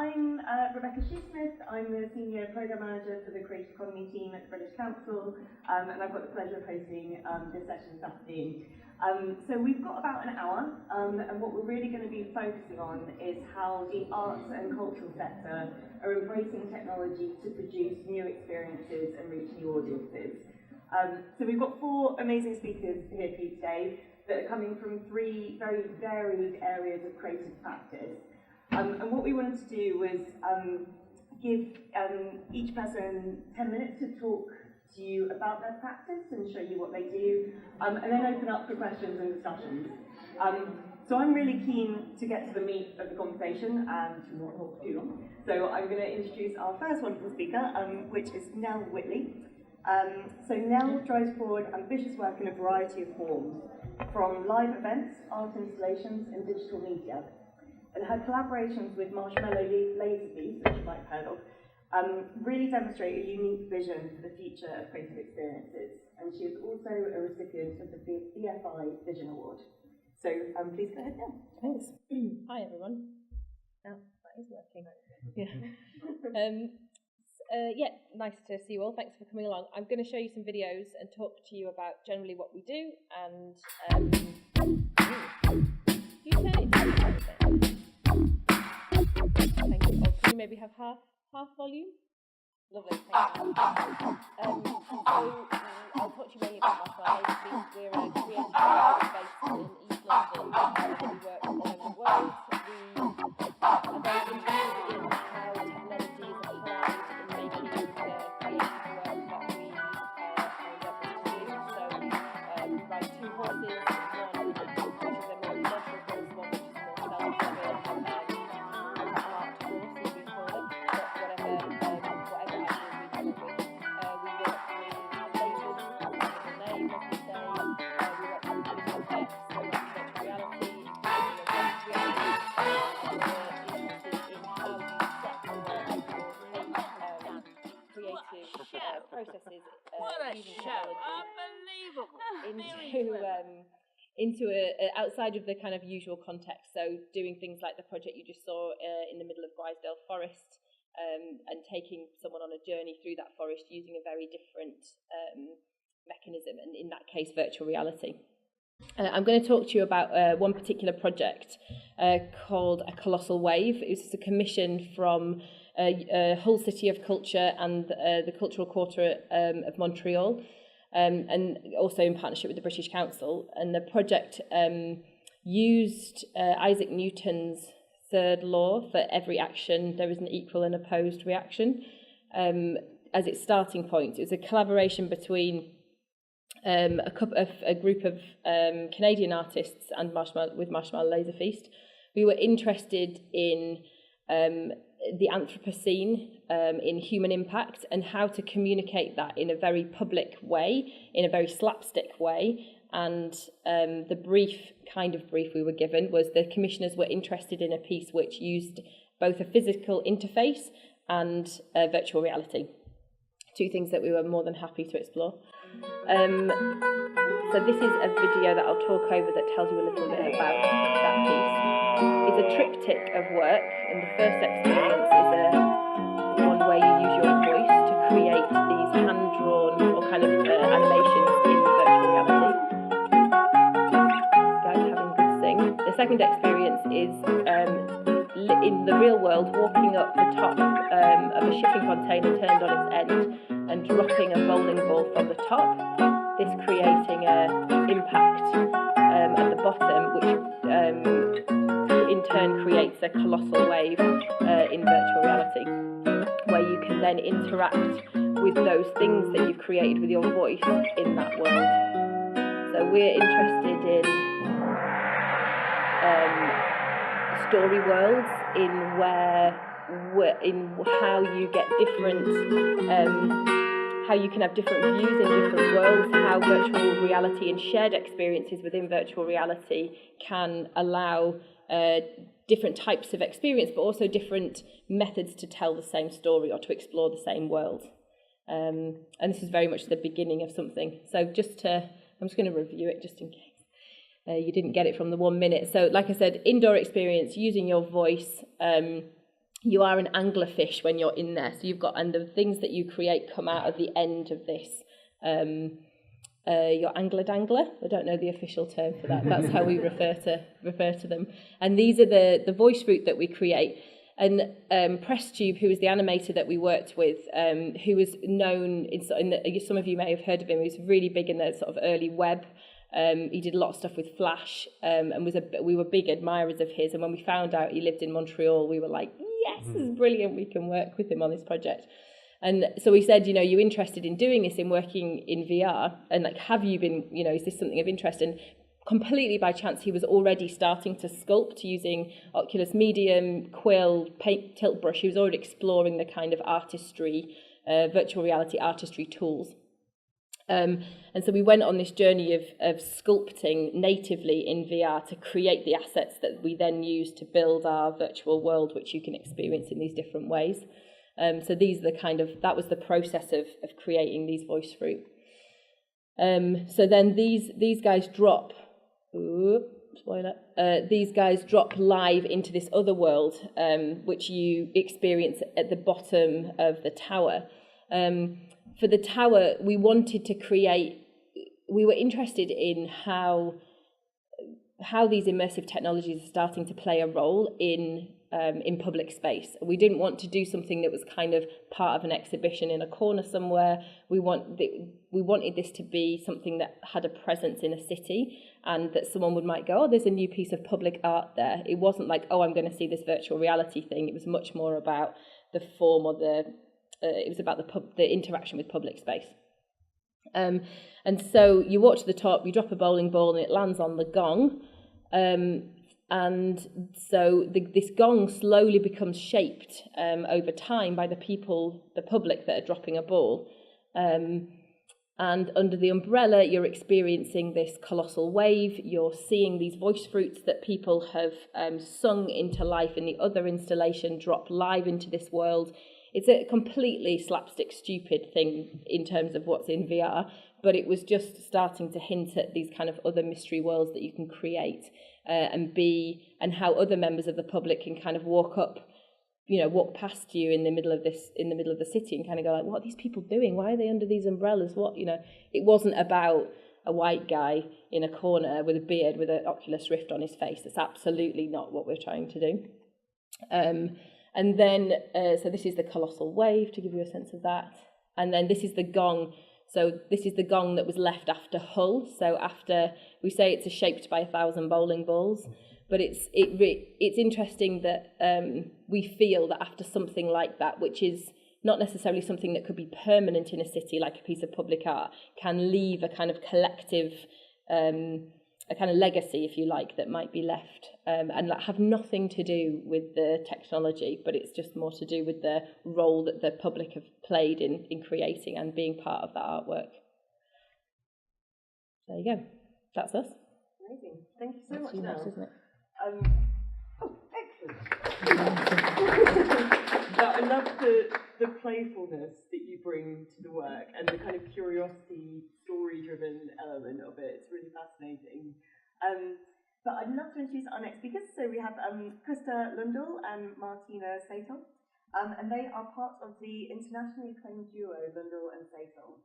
I'm Rebecca Shoesmith. I'm the Senior Programme Manager for the Creative Economy team at the British Council, and I've got the pleasure of hosting this session this afternoon. So we've got about an hour, and what we're really going to be focusing on is how the arts and cultural sector are embracing technology to produce new experiences and reach new audiences. So we've got 4 amazing speakers here for you today that are coming from 3 very varied areas of creative practice. And what we wanted to do was give each person 10 minutes to talk to you about their practice and show you what they do, and then open up for questions and discussions. So I'm really keen to get to the meat of the conversation and to not hold too long. So I'm going to introduce our first wonderful speaker, which is Whitley. So Nell drives forward ambitious work in a variety of forms, from live events, art installations, and digital media. And her collaborations with Marshmallow, LaserFeast, which you might have heard of, really demonstrate a unique vision for the future of creative experiences. And she is also a recipient of the BFI Vision Award. So please go ahead now. Thanks. Hi everyone. Oh, that is working. Yeah. Nice to see you all. Thanks for coming along. I'm going to show you some videos and talk to you about generally what we do and you turn it down a bit. Thank you. Can you maybe have half volume? Lovely, thank you. So I'll talk to you mainly about Marshmallow. We're a creative provider based in East London. We work all over the world. We are very interested in how technology is applied in making creative work that we are endeavouring to do. So we ride 2 horses, one which is a more commercial horse, one which is more self-driven. Art horse, as we call it, but whatever idea we come up with. We work with lasers, the name of the day. We work with digital effects, we work with virtual reality, including augmented reality. We're interested in how you set the work or take creative processes using technology into outside of the kind of usual context, so doing things like the project you just saw in the middle of Grisdale Forest, and taking someone on a journey through that forest using a very different mechanism, and in that case virtual reality. I'm going to talk to you about one particular project called A Colossal Wave. It was a commission from Hull City of Culture and the Cultural Quarter of Montreal, and also in partnership with the British Council. And the project used Isaac Newton's 3rd law: for every action there is an equal and opposed reaction, as its starting point. It was a collaboration between a group of Canadian artists and Marshmallow LaserFeast. We were interested in the Anthropocene, in human impact, and how to communicate that in a very public way, in a very slapstick way. And the brief we were given was the commissioners were interested in a piece which used both a physical interface and virtual reality. 2 things that we were more than happy to explore. So this is a video that I'll talk over that tells you a little bit about that piece. It's a triptych of work, and the first experience is one where you use your voice to create these hand-drawn or kind of animations in virtual reality. This guy's having a good sing. The second experience is in the real world, walking up the top of a shipping container turned on its end and dropping a bowling ball from the top, this creating an impact at the bottom, which in turn creates a colossal wave in virtual reality, where you can then interact with those things that you've created with your voice in that world. So we're interested in story worlds, in how you get different, how you can have different views in different worlds, how virtual reality and shared experiences within virtual reality can allow different types of experience, but also different methods to tell the same story or to explore the same world. And this is very much the beginning of something. So I'm just going to review it just in case you didn't get it from the 1 minute. So like I said, indoor experience using your voice you are an anglerfish when you're in there. So you've got, and the things that you create come out of the end of this. Your angler dangler. I don't know the official term for that. That's how we refer to them. And these are the voice fruit that we create. And Presstube, who was the animator that we worked with, who was known some of you may have heard of him. He was really big in the sort of early web. He did a lot of stuff with Flash, and we were big admirers of his. And when we found out he lived in Montreal, we were like, yes, this is brilliant. We can work with him on this project. And so we said, you're interested in doing this, in working in VR, and like, have you been, is this something of interest? And completely by chance, he was already starting to sculpt using Oculus Medium, Quill, paint, tilt brush. He was already exploring the kind of artistry, virtual reality artistry tools. And so we went on this journey of sculpting natively in VR to create the assets that we then use to build our virtual world, which you can experience in these different ways. So these are that was the process of creating these voice fruit. So then these guys drop, spoiler, these guys drop live into this other world, which you experience at the bottom of the tower. For the tower, we were interested in how these immersive technologies are starting to play a role in public space. We didn't want to do something that was kind of part of an exhibition in a corner somewhere. We wanted this to be something that had a presence in a city, and that someone might go, oh, there's a new piece of public art there. It wasn't like, oh, I'm going to see this virtual reality thing. It was much more about the form or it was about the interaction with public space. And so you watch the top, you drop a bowling ball and it lands on the gong. And so this gong slowly becomes shaped over time by the public that are dropping a ball. And under the umbrella, you're experiencing this colossal wave. You're seeing these voice fruits that people have sung into life in the other installation drop live into this world. It's a completely slapstick, stupid thing in terms of what's in VR, but it was just starting to hint at these kind of other mystery worlds that you can create and how other members of the public can kind of walk past you in the middle of the city and kind of go like, what are these people doing? Why are they under these umbrellas? It wasn't about a white guy in a corner with a beard with an Oculus Rift on his face. That's absolutely not what we're trying to do. And then, so this is the colossal wave, to give you a sense of that. And then this is the gong. So this is the gong that was left after Hull. So after, we say it's shaped by 1,000 bowling balls. But it's interesting that we feel that after something like that, which is not necessarily something that could be permanent in a city, like a piece of public art, can leave a kind of collective, a kind of legacy, if you like, that might be left and have nothing to do with the technology, but it's just more to do with the role that the public have played in creating and being part of that artwork. There you go. That's us. Amazing. Thank you so much, nice, isn't it? Excellent. I love the playfulness that you bring to the work and the kind of curiosity, story-driven element of it. It's really fascinating. But I'd love to introduce our next speakers. So we have Krista Lundahl and Martina Seitl, and they are part of the internationally acclaimed duo Lundahl and Seitl.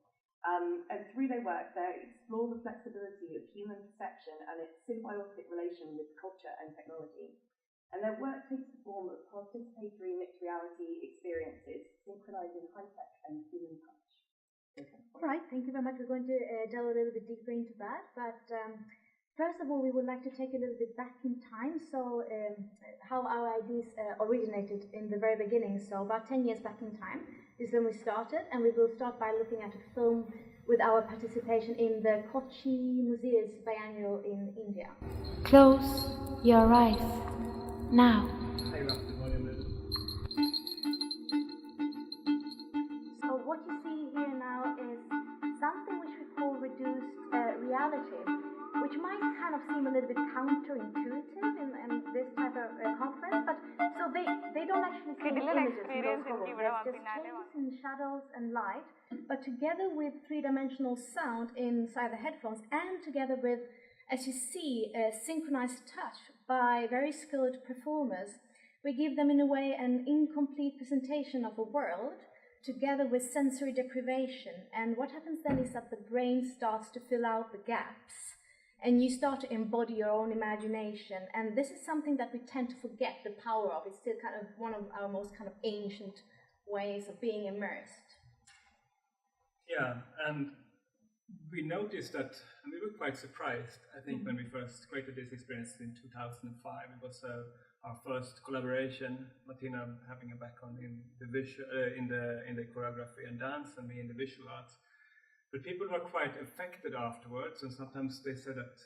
And through their work, they explore the flexibility of human perception and its symbiotic relation with culture and technology. And their work takes the form of participatory mixed reality experiences, synchronizing high-tech and human touch. All right, thank you very much. We're going to delve a little bit deeper into that. But first of all, we would like to take a little bit back in time. So how our ideas originated in the very beginning. So about 10 years back in time is when we started. And we will start by looking at a film with our participation in the Kochi Museum's biennial in India. Close your eyes now. So what you see here now is something which we call reduced reality, which might kind of seem a little bit counterintuitive in this type of conference, but so they don't actually see images in those bubbles. There's just changes in shadows and light, but together with three-dimensional sound inside the headphones, and together with, as you see, synchronized touch by very skilled performers, We give them, in a way, an incomplete presentation of a world together with sensory deprivation. And what happens then is that the brain starts to fill out the gaps, and you start to embody your own imagination. And this is something that we tend to forget the power of. It's still kind of one of our most kind of ancient ways of being immersed. Yeah, and we noticed that, and we were quite surprised, I think, when we first created this experience in 2005. It was our first collaboration, Martina having a background in the in the choreography and dance, and me in the visual arts. But people were quite affected afterwards, and sometimes they said that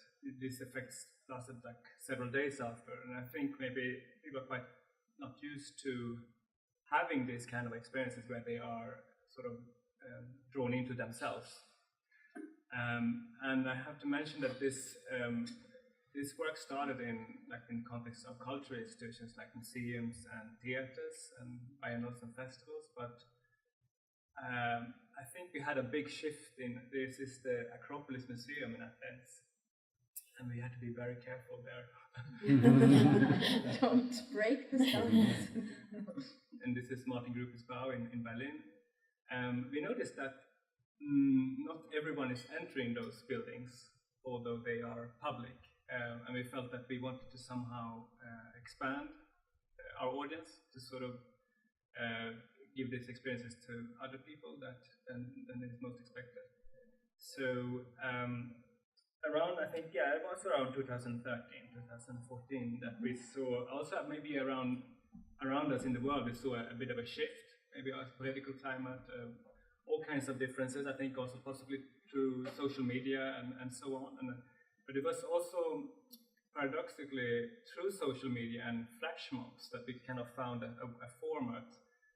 these effects lasted like several days after. And I think maybe people are quite not used to having these kind of experiences where they are sort of drawn into themselves. And I have to mention that this work started in context of cultural institutions like museums and theaters and biennales and festivals, but I think we had a big shift in this is the Acropolis Museum in Athens, and we had to be very careful there. Don't break the stones. And this is Martin Gruppe's Bau in Berlin. We noticed that not everyone is entering those buildings, although they are public. And we felt that we wanted to somehow expand our audience to sort of give these experiences to other people than is most expected. So around, I think, it was around 2013, 2014 that we saw, also maybe around us in the world, we saw a bit of a shift, maybe our political climate, all kinds of differences, I think also possibly through social media and so on. But it was also paradoxically through social media and flash mobs that we kind of found a format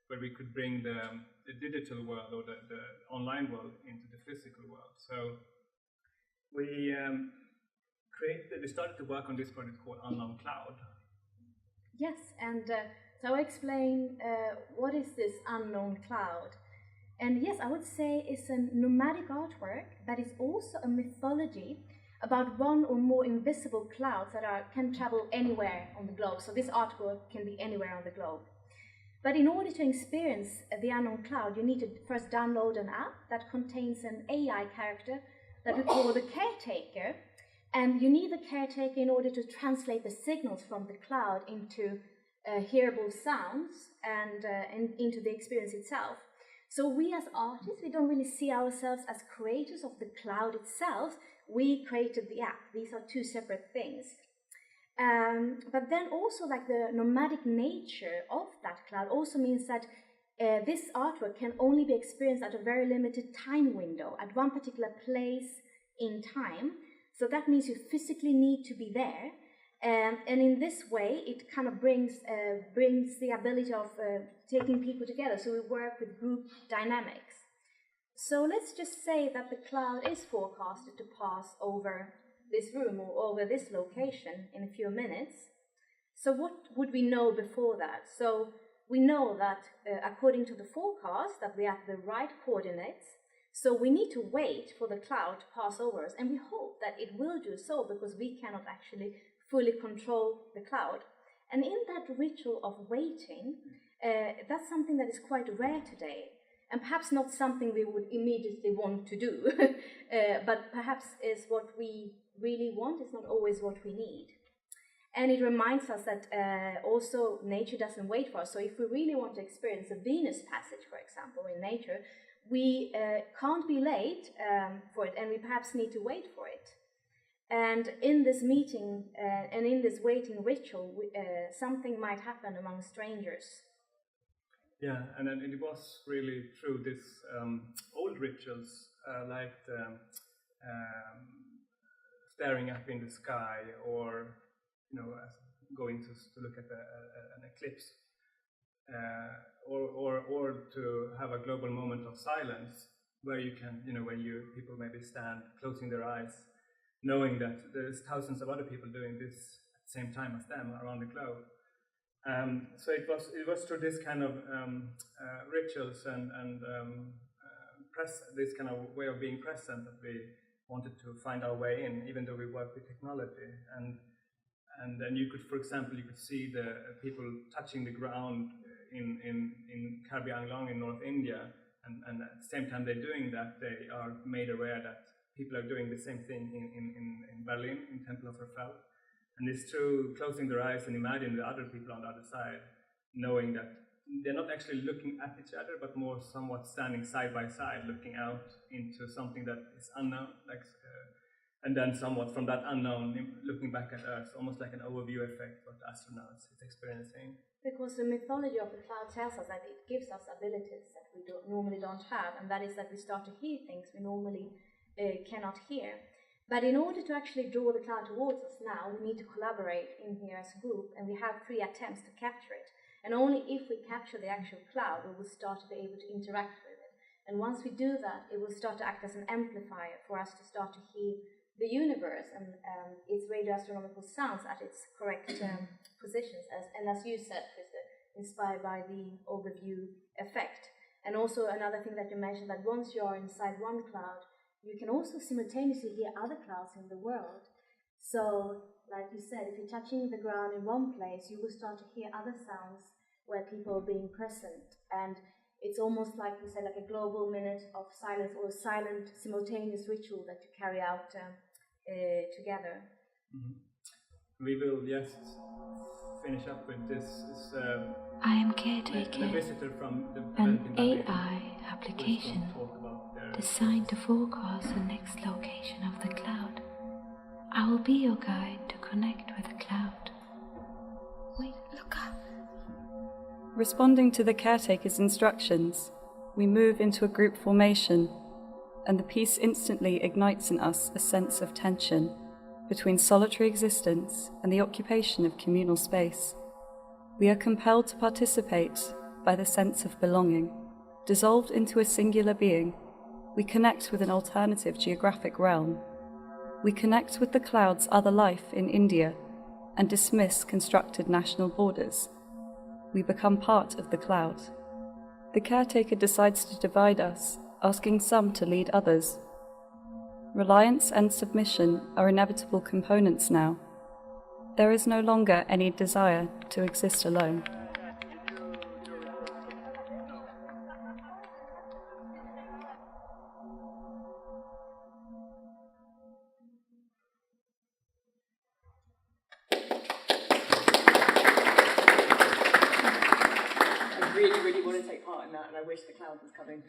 where we could bring the digital world or the online world into the physical world. So we started to work on this project called Unknown Cloud. Yes, and so I'll explain what is this Unknown Cloud. And yes, I would say it's a nomadic artwork that is also a mythology about one or more invisible clouds that can travel anywhere on the globe. So this artwork can be anywhere on the globe. But in order to experience the Unknown Cloud, you need to first download an app that contains an AI character that we call the caretaker. And you need the caretaker in order to translate the signals from the cloud into hearable sounds and into the experience itself. So we as artists, we don't really see ourselves as creators of the cloud itself. We created the app. These are two separate things. But then also like the nomadic nature of that cloud also means that this artwork can only be experienced at a very limited time window, at one particular place in time. So that means you physically need to be there. And in this way, it kind of brings the ability of taking people together. So we work with group dynamics. So let's just say that the cloud is forecasted to pass over this room or over this location in a few minutes. So what would we know before that? So we know that according to the forecast that we're at the right coordinates. So we need to wait for the cloud to pass over us, and we hope that it will do so because we cannot actually fully control the cloud. And in that ritual of waiting, that's something that is quite rare today, and perhaps not something we would immediately want to do, but perhaps is what we really want, is not always what we need. And it reminds us that also nature doesn't wait for us. So if we really want to experience a Venus passage, for example, in nature, we can't be late for it, and we perhaps need to wait for it. And in this meeting and in this waiting ritual, something might happen among strangers. Yeah, and then it was really through this old rituals like staring up in the sky, or going to look at an eclipse, or to have a global moment of silence where you can, when people maybe stand closing their eyes, knowing that there's thousands of other people doing this at the same time as them around the globe. So it was through this kind of rituals and this kind of way of being present that we wanted to find our way in, even though we work with technology. And And then you could, for example, you could see the people touching the ground in Karbi Anglong in North India, and at the same time they're doing that, they are made aware that people are doing the same thing in Berlin, in Temple of Verfall. And it's through closing their eyes and imagine the other people on the other side, knowing that they're not actually looking at each other, but more somewhat standing side by side, looking out into something that is unknown, and then somewhat from that unknown, looking back at Earth, almost like an overview effect what astronauts is experiencing. Because the mythology of the cloud tells us that it gives us abilities that we normally don't have, and that is that we start to hear things we normally cannot hear. But in order to actually draw the cloud towards us now, we need to collaborate in here as a group, and we have 3 attempts to capture it. And only if we capture the actual cloud, we will start to be able to interact with it. And once we do that, it will start to act as an amplifier for us to start to hear the universe and its radioastronomical sounds at its correct positions. And as you said, Krista, inspired by the overview effect. And also another thing that you mentioned, that once you are inside one cloud, you can also simultaneously hear other clouds in the world. So, like you said, if you're touching the ground in one place, you will start to hear other sounds where people are being present. And it's almost like we say, like a global minute of silence, or a silent simultaneous ritual that you carry out together. Mm-hmm. We will just finish up with this. I am Caretaker, the visitor from the an AI application designed to forecast the next location of the cloud. I will be your guide to connect with the cloud. Wait, look up. Responding to the caretaker's instructions, we move into a group formation, and the piece instantly ignites in us a sense of tension between solitary existence and the occupation of communal space. We are compelled to participate by the sense of belonging. Dissolved into a singular being, we connect with an alternative geographic realm. We connect with the cloud's other life in India and dismiss constructed national borders. We become part of the cloud. The caretaker decides to divide us, asking some to lead others. Reliance and submission are inevitable components now. There is no longer any desire to exist alone. Really want to take part in that, and I wish the cloud was coming.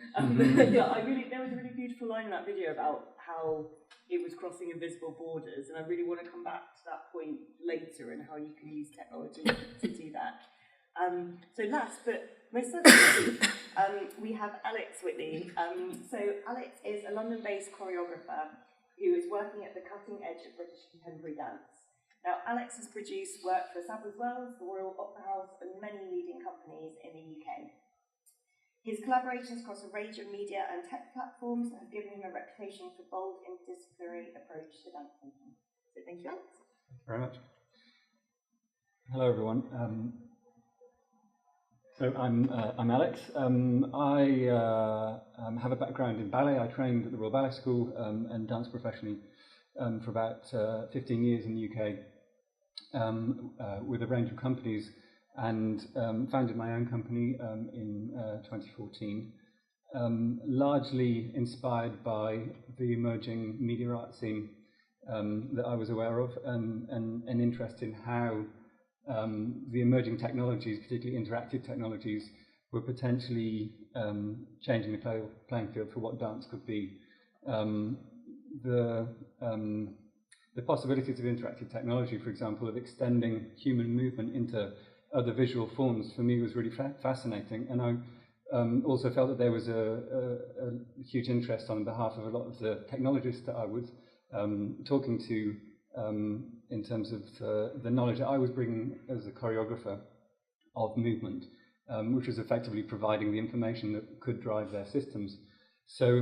Yeah, there was a really beautiful line in that video about how it was crossing invisible borders, and I really want to come back to that point later and how you can use technology to do that. So last but most certainly, we have Alex Whitley. So Alex is a London-based choreographer who is working at the cutting edge of British contemporary dance. Now, Alex has produced work for Seitl as well, the Royal Opera House, and many leading companies in the UK. His collaborations across a range of media and tech platforms have given him a reputation for bold, interdisciplinary approach to dance making. So thank you, Alex. Thank you very much. Hello, everyone. So I'm Alex. I have a background in ballet. I trained at the Royal Ballet School and danced professionally for about 15 years in the UK. With a range of companies, and founded my own company in 2014, largely inspired by the emerging media art scene that I was aware of, and an interest in how the emerging technologies, particularly interactive technologies, were potentially changing the playing field for what dance could be. The possibilities of interactive technology, for example, of extending human movement into other visual forms, for me was really fascinating. And I also felt that there was a huge interest on behalf of a lot of the technologists that I was talking to in terms of the knowledge that I was bringing as a choreographer of movement, which was effectively providing the information that could drive their systems. So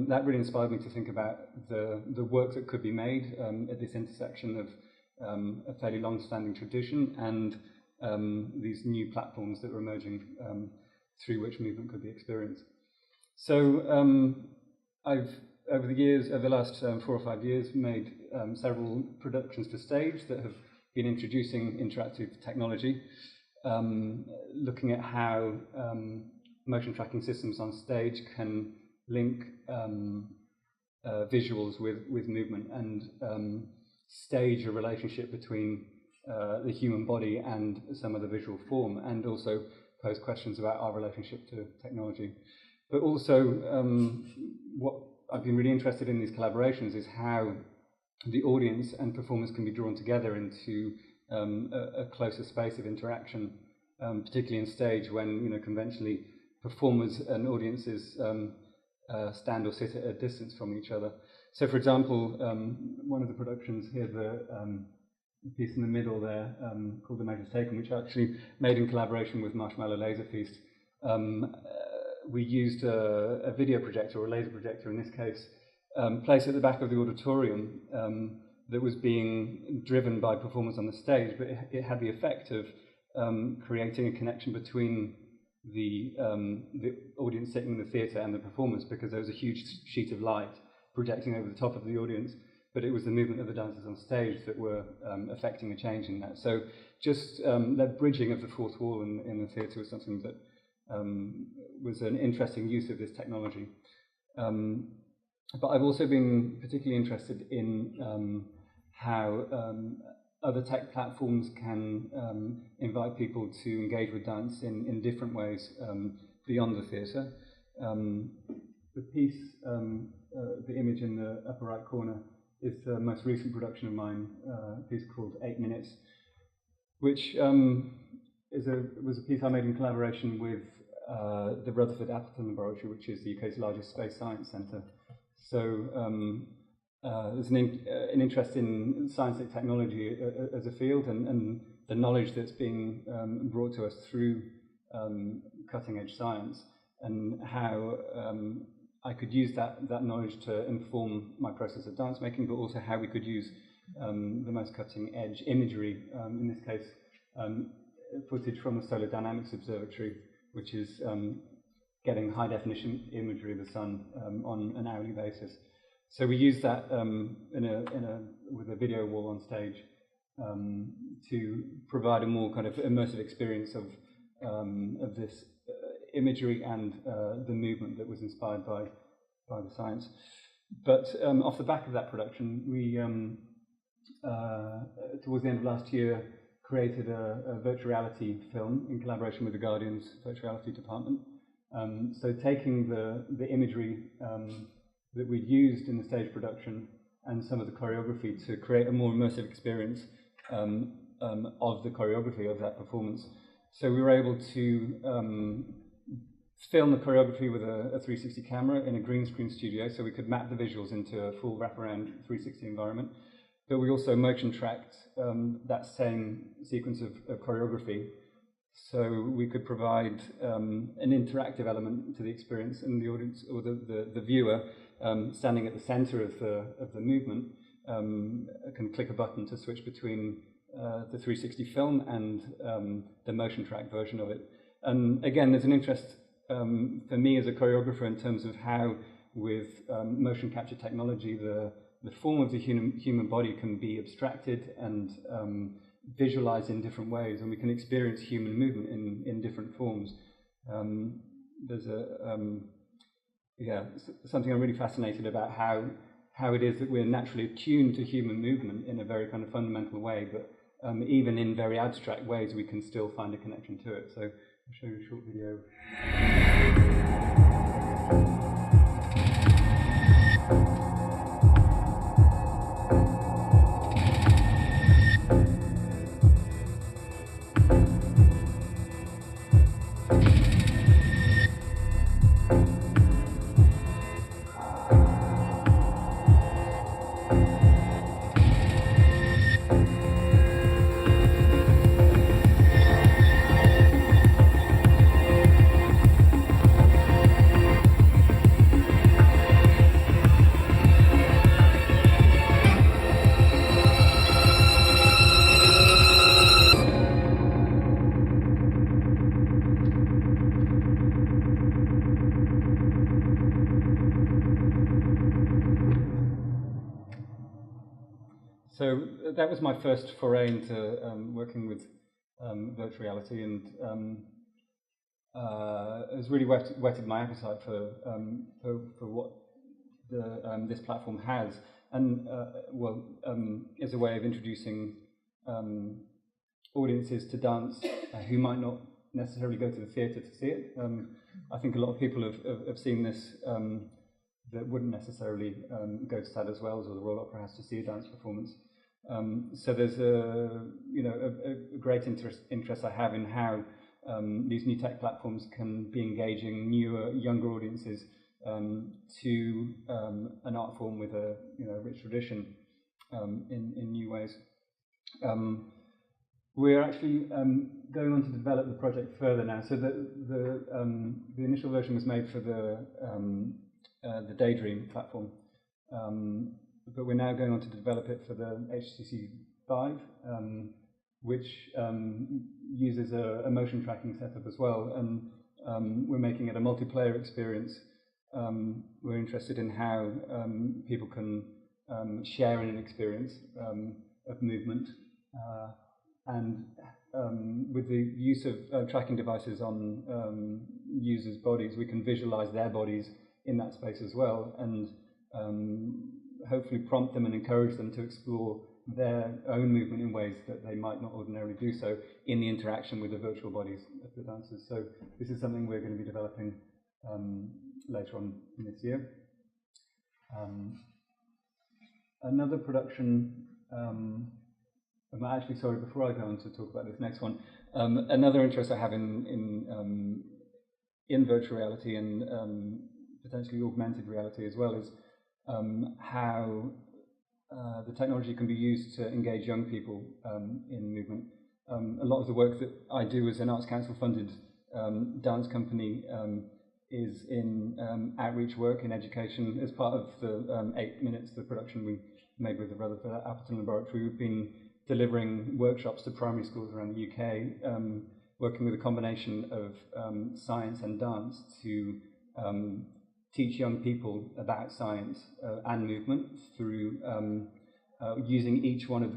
that really inspired me to think about the work that could be made at this intersection of a fairly long-standing tradition and these new platforms that were emerging through which movement could be experienced. So I've, over the last 4 or 5 years, made several productions for stage that have been introducing interactive technology, looking at how motion tracking systems on stage can link visuals with movement and stage a relationship between the human body and some other visual form, and also pose questions about our relationship to technology. But also, what I've been really interested in these collaborations is how the audience and performers can be drawn together into a closer space of interaction, particularly in stage when, conventionally performers and audiences stand or sit at a distance from each other. So, for example, one of the productions here, the piece in the middle there, called The Measures Taken, which I actually made in collaboration with Marshmallow LaserFeast. We used a video projector, or a laser projector in this case, placed at the back of the auditorium that was being driven by performers on the stage, but it had the effect of creating a connection between the audience sitting in the theatre and the performers, because there was a huge sheet of light projecting over the top of the audience, but it was the movement of the dancers on stage that were affecting a change in that. So just that bridging of the fourth wall in the theatre was something that was an interesting use of this technology. But I've also been particularly interested in how other tech platforms can invite people to engage with dance in different ways beyond the theatre. The piece, the image in the upper right corner, is the most recent production of mine, a piece called 8 Minutes, which was a piece I made in collaboration with the Rutherford Appleton Laboratory, which is the UK's largest space science centre. So there's an interest in science and technology as a field, and the knowledge that's being brought to us through cutting-edge science, and how I could use that knowledge to inform my process of dance making, but also how we could use the most cutting-edge imagery, in this case footage from the Solar Dynamics Observatory, which is getting high-definition imagery of the sun on an hourly basis. So we use that with a video wall on stage to provide a more kind of immersive experience of this imagery and the movement that was inspired by the science. But off the back of that production, we, towards the end of last year, created a virtual reality film in collaboration with the Guardian's virtual reality department. So taking the imagery that we'd used in the stage production and some of the choreography to create a more immersive experience of the choreography of that performance. So we were able to film the choreography with a 360 camera in a green screen studio, so we could map the visuals into a full wraparound 360 environment. But we also motion tracked that same sequence of choreography, so we could provide an interactive element to the experience, and the audience or the viewer standing at the center of the movement can click a button to switch between the 360 film and the motion track version of it. And again, there's an interest for me as a choreographer in terms of how, with motion capture technology, the form of the human body can be abstracted and visualized in different ways, and we can experience human movement in different forms. There's something I'm really fascinated about, how it is that we're naturally attuned to human movement in a very kind of fundamental way, but even in very abstract ways we can still find a connection to it. So I'll show you a short video. So that was my first foray into working with virtual reality, and it has really whetted my appetite for what this platform has, and as a way of introducing audiences to dance who might not necessarily go to the theatre to see it. I think a lot of people have seen this that wouldn't necessarily go to Sadler's Wells or the Royal Opera House to see a dance performance. So there's a great interest I have in how these new tech platforms can be engaging newer, younger audiences to an art form with a rich tradition in new ways. We're actually going on to develop the project further now. So the initial version was made for the Daydream platform, but we're now going on to develop it for the HTC Vive, which uses a motion tracking setup as well, and we're making it a multiplayer experience. We're interested in how people can share in an experience of movement, and with the use of tracking devices on users' bodies, we can visualize their bodies in that space as well, and hopefully prompt them and encourage them to explore their own movement in ways that they might not ordinarily do so in the interaction with the virtual bodies of the dancers. So this is something we're going to be developing later on in this year. Another production, actually, sorry, before I go on to talk about this next one, another interest I have in virtual reality and potentially augmented reality as well is how the technology can be used to engage young people in movement. A lot of the work that I do as an Arts Council funded dance company is in outreach work in education. As part of the 8 minutes, the production we made with the Rutherford Appleton Laboratory, we've been delivering workshops to primary schools around the UK, working with a combination of science and dance to teach young people about science and movement through using each one of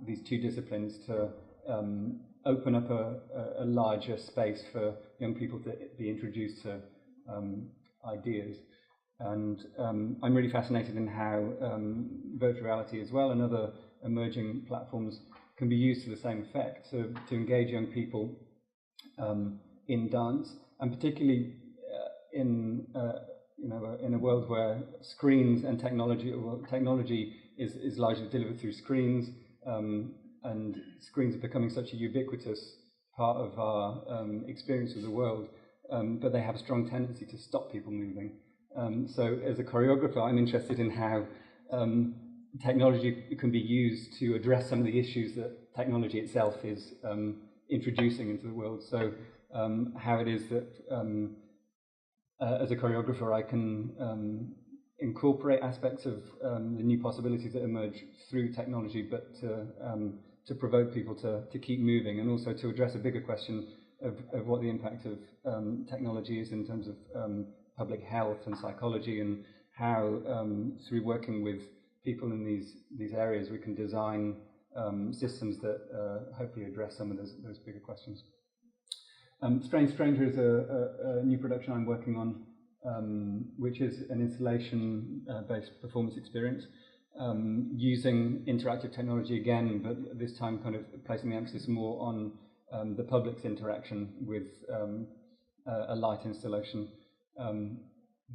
these two disciplines to open up a larger space for young people to be introduced to ideas. And I'm really fascinated in how virtual reality as well and other emerging platforms can be used to the same effect, to engage young people in dance, and particularly in a world where screens and technology is largely delivered through screens, and screens are becoming such a ubiquitous part of our experience of the world, but they have a strong tendency to stop people moving. So as a choreographer, I'm interested in how technology can be used to address some of the issues that technology itself is introducing into the world. So how it is that as a choreographer I can incorporate aspects of the new possibilities that emerge through technology, but to provoke people to keep moving, and also to address a bigger question of what the impact of technology is in terms of public health and psychology, and how through working with people in these areas we can design systems that hopefully address some of those bigger questions. Strange Stranger is a new production I'm working on, which is an installation-based performance experience, using interactive technology again, but this time kind of placing the emphasis more on the public's interaction with a light installation.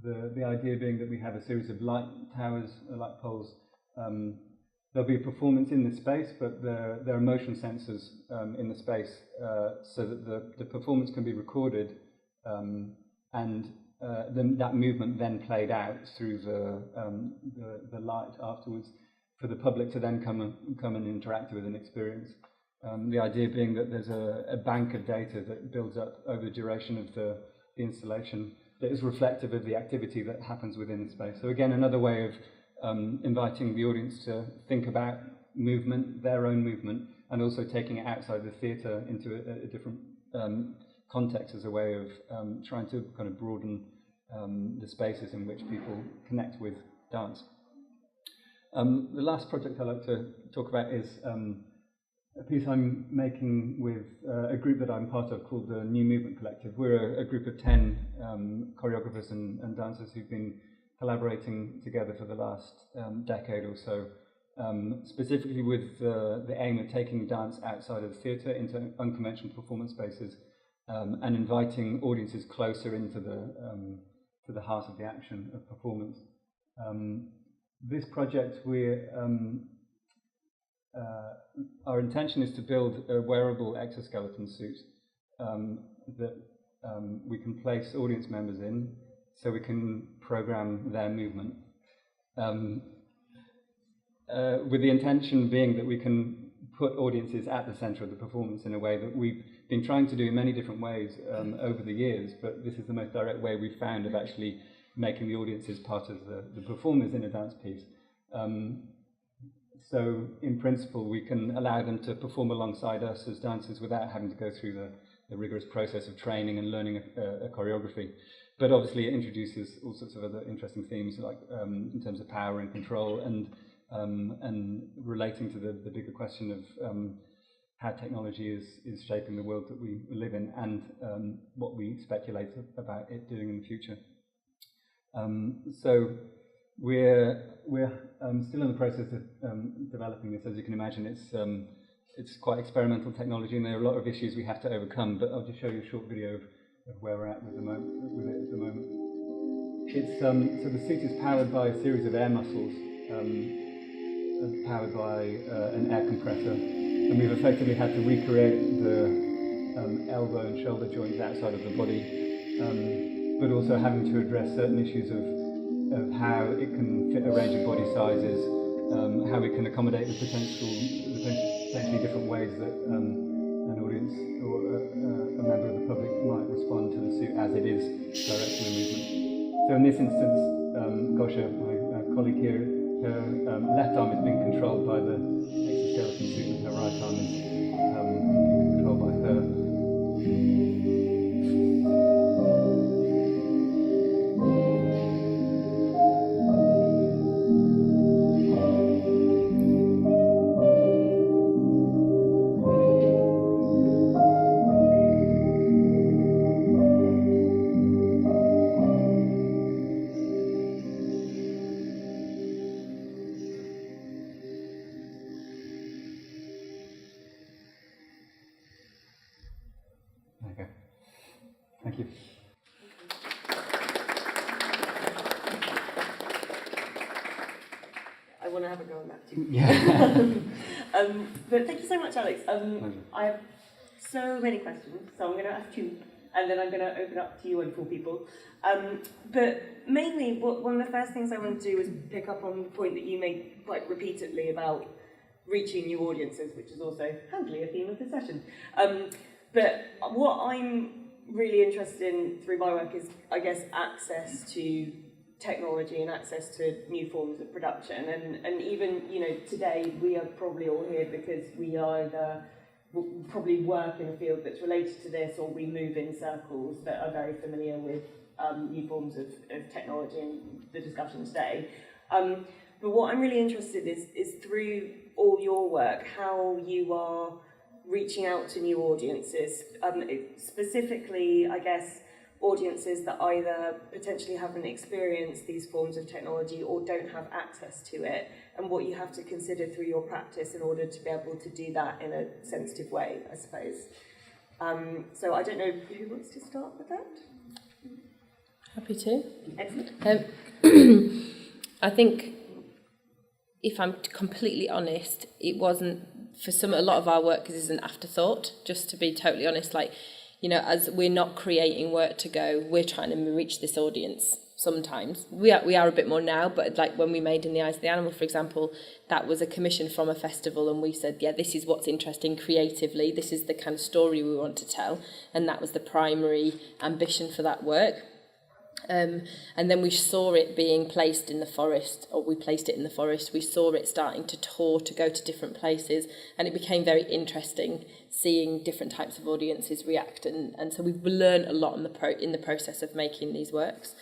The idea being that we have a series of light towers, light poles. There'll be a performance in the space, but there are motion sensors in the space, so that the performance can be recorded, and that movement then played out through the light afterwards, for the public to then come and interact with an experience. The idea being that there's a bank of data that builds up over the duration of the installation that is reflective of the activity that happens within the space. So again, another way of inviting the audience to think about movement, their own movement, and also taking it outside the theatre into a different context as a way of trying to kind of broaden the spaces in which people connect with dance. The last project I'd like to talk about is a piece I'm making with a group that I'm part of called the New Movement Collective. We're a group of 10 choreographers and dancers who've been collaborating together for the last decade or so, specifically with the aim of taking dance outside of the theatre into unconventional performance spaces and inviting audiences closer into the heart of the action of performance. This project, our intention is to build a wearable exoskeleton suit that we can place audience members in, so we can program their movement. With the intention being that we can put audiences at the centre of the performance in a way that we've been trying to do in many different ways over the years, but this is the most direct way we've found of actually making the audiences part of the performers in a dance piece. So in principle we can allow them to perform alongside us as dancers without having to go through the rigorous process of training and learning a choreography. But obviously it introduces all sorts of other interesting themes, like in terms of power and control, and relating to the bigger question of how technology is shaping the world that we live in, and what we speculate about it doing in the future. So we're still in the process of developing this. As you can imagine, it's quite experimental technology, and there are a lot of issues we have to overcome. But I'll just show you a short video of where we're at with it at the moment. It's so the suit is powered by a series of air muscles, powered by an air compressor, and we've effectively had to recreate the elbow and shoulder joints outside of the body, but also having to address certain issues of how it can fit a range of body sizes, how we can accommodate the potentially different ways that an audience or a member of the public might respond to the suit as it is directional movement. So in this instance, Gosha, my colleague here, her left arm is being controlled by the exoskeleton suit, and her right arm is being controlled by her. Okay. Thank you. I want to have a go on that too. Yeah. But thank you so much, Alex. I have so many questions, so I'm going to ask two, and then I'm going to open up to you wonderful people. But mainly, one of the first things I want to do is pick up on the point that you made quite repeatedly about reaching new audiences, which is also handily a theme of the session. But what I'm really interested in through my work is, I guess, access to technology and access to new forms of production. And even, today we are probably all here because we either probably work in a field that's related to this, or we move in circles that are very familiar with new forms of technology and the discussion today. But what I'm really interested in is through all your work, how you are reaching out to new audiences, specifically, I guess, audiences that either potentially haven't experienced these forms of technology or don't have access to it, and what you have to consider through your practice in order to be able to do that in a sensitive way, I suppose. So I don't know who wants to start with that? Happy to. Excellent. I think, if I'm completely honest, it wasn't, for a lot of our work is an afterthought, just to be totally honest. As we're not creating work to go, we're trying to reach this audience sometimes. We are a bit more now, but like when we made In the Eyes of the Animal, for example, that was a commission from a festival, and we said, yeah, this is what's interesting creatively, this is the kind of story we want to tell, and that was the primary ambition for that work. And then we saw it being placed in the forest, or we placed it in the forest. We saw it starting to tour, to go to different places, and it became very interesting seeing different types of audiences react. And so we've learned a lot in the process of making these works.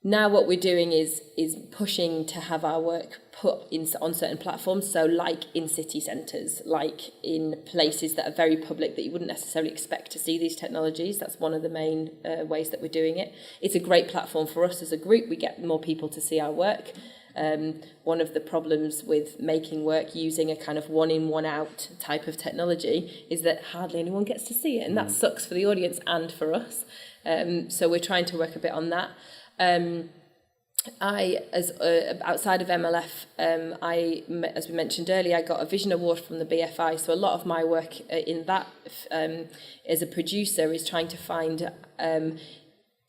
Now what we're doing is pushing to have our work put on certain platforms, so like in city centres, like in places that are very public that you wouldn't necessarily expect to see these technologies. That's one of the main ways that we're doing it. It's a great platform for us as a group. We get more people to see our work. One of the problems with making work using a kind of one-in, one-out type of technology is that hardly anyone gets to see it, and that sucks for the audience and for us. So we're trying to work a bit on that. Outside of MLF, as we mentioned earlier, I got a Vision Award from the BFI, so a lot of my work in that as a producer is trying to find a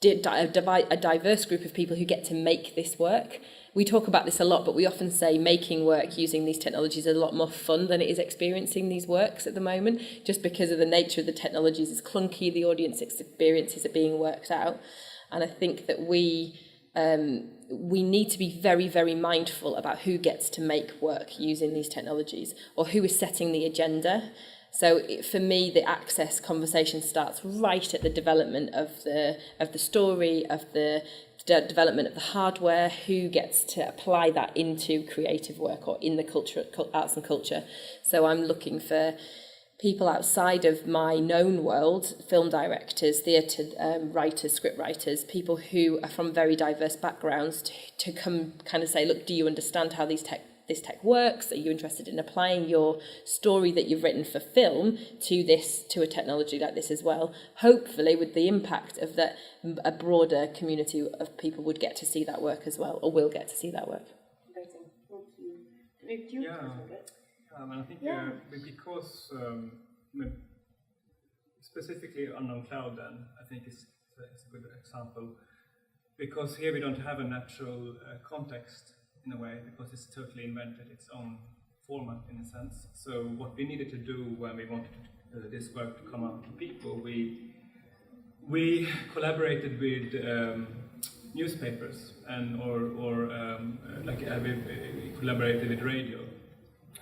diverse group of people who get to make this work. We talk about this a lot, but we often say making work using these technologies is a lot more fun than it is experiencing these works at the moment, just because of the nature of the technologies. It's clunky, the audience experiences are being worked out. And I think that we need to be very, very mindful about who gets to make work using these technologies, or who is setting the agenda. So for me, the access conversation starts right at the development of the story, of the development of the hardware, who gets to apply that into creative work or in the culture, arts and culture. So I'm looking for people outside of my known world, film directors, theatre writers, script writers, people who are from very diverse backgrounds to come kind of say, look, do you understand how this tech works? Are you interested in applying your story that you've written for film to a technology like this as well? Hopefully with the impact of that, a broader community of people would get to see that work as well, or will get to see that work. Amazing. Thank you. And I think because specifically Unknown Cloud, then I think it's a good example, because here we don't have a natural context in a way, because it's totally invented its own format in a sense. So what we needed to do when we wanted this work to come out to people, we collaborated with newspapers we collaborated with radio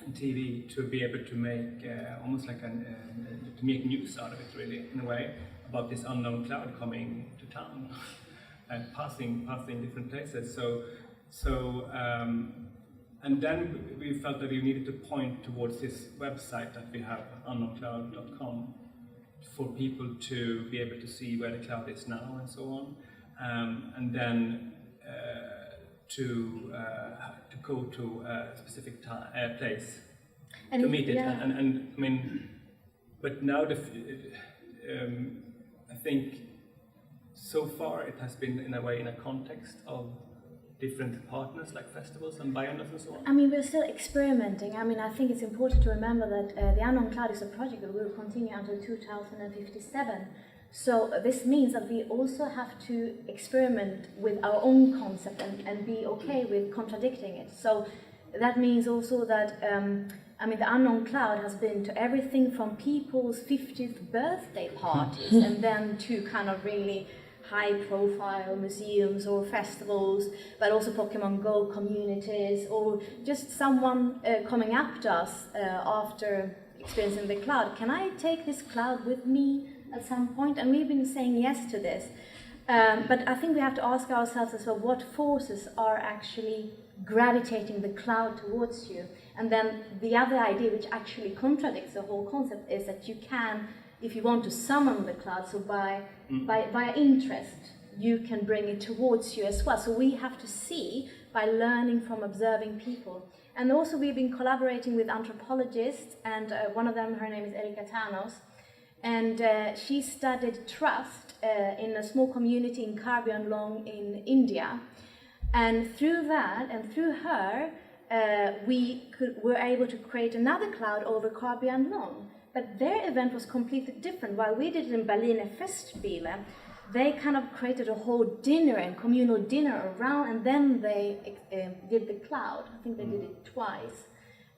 and TV to be able to make almost like to make news out of it, really, in a way, about this unknown cloud coming to town and passing different places. And then we felt that we needed to point towards this website that we have, unknowncloud.com, for people to be able to see where the cloud is now and so on, and then to go to a specific place to meet it. And I mean, but now I think so far it has been in a way in a context of different partners like festivals and biennials and so on. I mean, we're still experimenting. I mean, I think it's important to remember that the Unknown Cloud is a project that will continue until 2057. So this means that we also have to experiment with our own concept and be okay with contradicting it. So that means also that, I mean, the Unknown Cloud has been to everything from people's 50th birthday parties and then to kind of really high-profile museums or festivals, but also Pokemon Go communities, or just someone coming up to us after experiencing the cloud. Can I take this cloud with me at some point? And we've been saying yes to this. But I think we have to ask ourselves as well, what forces are actually gravitating the cloud towards you? And then the other idea, which actually contradicts the whole concept, is that you can, if you want to summon the cloud, so by interest, you can bring it towards you as well. So we have to see by learning from observing people. And also we've been collaborating with anthropologists, and one of them, her name is Erika Tanos, and she studied trust in a small community in Karbi Anglong in India. And through that, and through her, we were able to create another cloud over Karbi Anglong. But their event was completely different. While we did it in Berliner Festspiele, they kind of created a whole dinner and communal dinner around, and then they did the cloud. I think they did it twice.